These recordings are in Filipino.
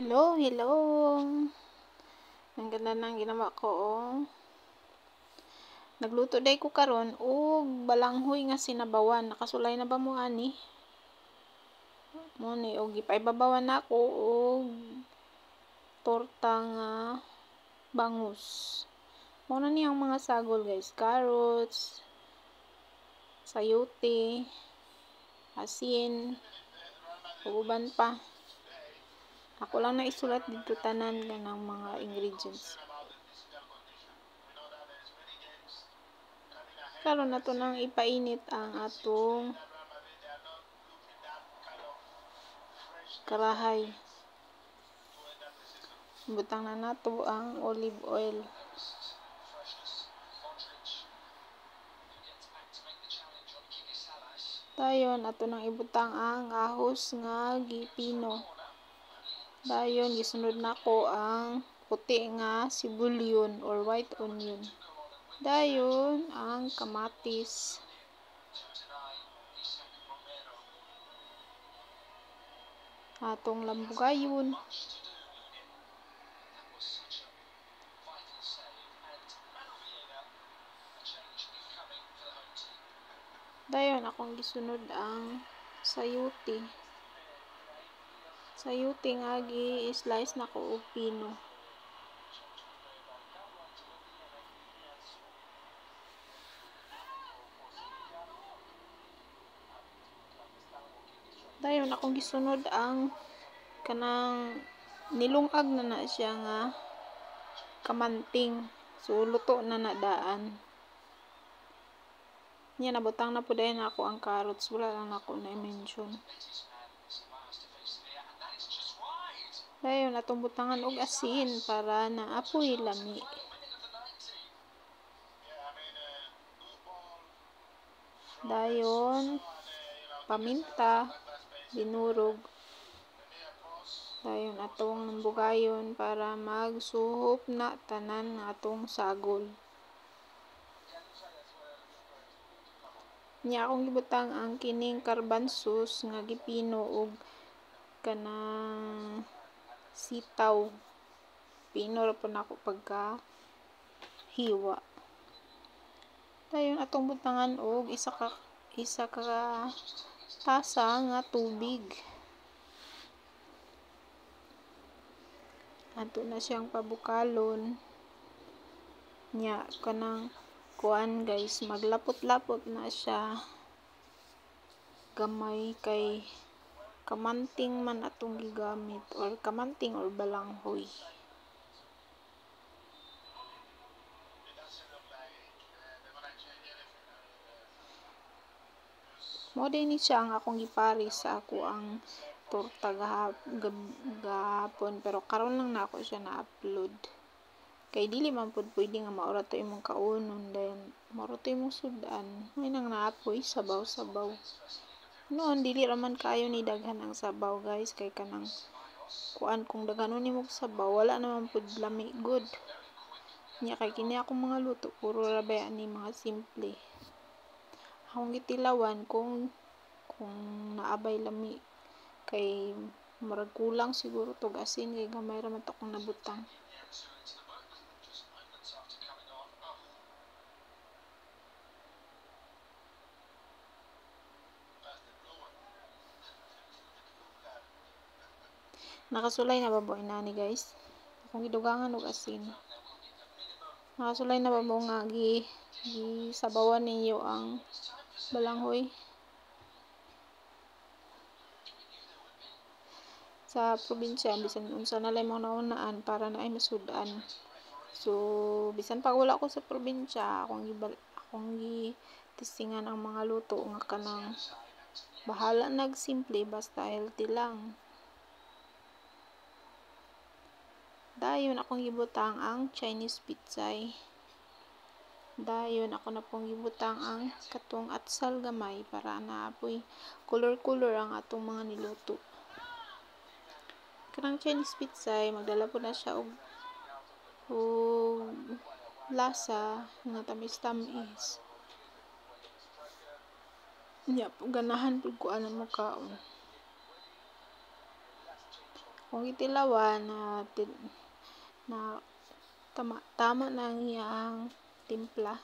Hello, hello. Ang ganda ng ginawa ko, oh. Nagluto day ko karon og balanghoy nga sinabawan. Nakasulay na ba mo ani? Mo ni og ipaibabawan nako og torta nga bangus. Mo na niyang mga sagol, guys. Carrots, sayote, asin, ug uban pa. Ako lang na isulat dito tanan ng mga ingredients. Karon nato nang ipainit ang atong karahay. Butang na nato ang olive oil. Dayon ato nang ibutang ang ahos nga gipino. Dayon gisunod nako ang puti nga sibulyon or white onion. Dayon ang kamatis. Atong lambugayon. Dayon akong gisunod ang sayote. Sayote nga gi-slice nako og pino. Dayon akong gisunod ang kanang nilungag na siya nga kamanting. So luto na daan. Nya nabutang na pud dayon ako ang carrots, wala lang ako na i-mention. Dayon atong butangan og asin para naapoy lami. Dayon paminta, binurog. Dayon atong lambugayon para magsuhop na tanan nga atong sagol. Nya akong gibutang ang kining karbansos nga gipino og kanang sitaw. Pino ra po nako pagka hiwa. Dayon atong butangan og isa ka tasa nga tubig. Ato na siyang pabukalon. Nya kanang kuan, guys, maglapot-lapot na siya. Gamay kay kamanting man atong gigamit or kamanting or balanghoy. Mo din ni siya ang akong gipari sa ako ang torta gahapon, pero karon lang na ako siya na-upload. Kay dili man pud pwede nga maura to imong kaunon, then maura to imong sudan. May nang naapoy sabaw-sabaw. Noon dili ra man kayo ni daghan ang sabaw, guys, kay kanang kuan kung daghanon nimo sabaw wala naman pud lami good. Nya kay kini akong mga luto puro ra ba ani mga simple. Akong gitilawan kung naabay lami kay murag kulang siguro tog asin kay gamay ra man to kung nabutang. Nakasulay na ba mo inani, guys? Akong gidugangan og asin. Nakasulay na ba mo nga gisabawan ninyo ang balanghoy? Sa probinsya bisan unsa na lang mo naunaan para na ay masudan. So bisan pa wala ko sa probinsya, akong testingan ang mga luto nga kanang bahala nagsimple basta healthy lang. Dayon akong gibutang ang Chinese pitsay. Dayon ako na pong gibutang ang katong atsal gamay para naapoy color-color ang atong mga niluto. Kanang Chinese pitsay magdala po na siya og lasa nga tamis-tamis. Nya ganahan pud ko ana mo kaon. Kung itilawan na tama na ang iyang timpla.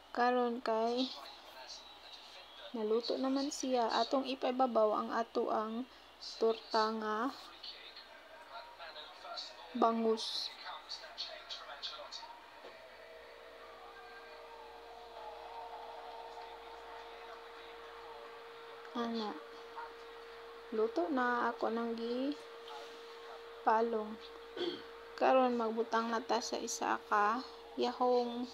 Karon kay naluto naman siya. Atong ipaibabaw ang ato ang torta nga bangus. Ana. Luto na ako nang palong. Karon magbutang na ta sa isa ka yahong.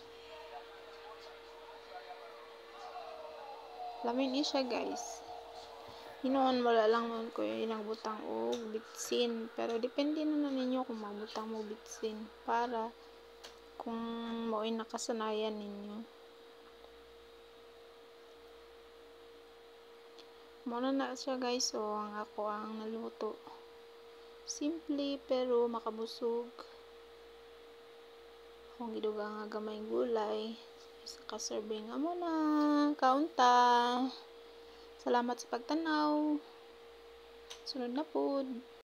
Lamin ni siya guys. Hinoon wala lang noon ko yung butang og bitsin. Pero depende na ninyo kung magbutang mo bitsin. Para kung mao'y nakasanayan ninyo. Muna na siya guys. O ang ako ang naluto. Simple pero makabusog. Kung giduga nga gamay gulay. Isa ka serving amo na kaunta. Salamat sa pagtanaw. Sunod na pod.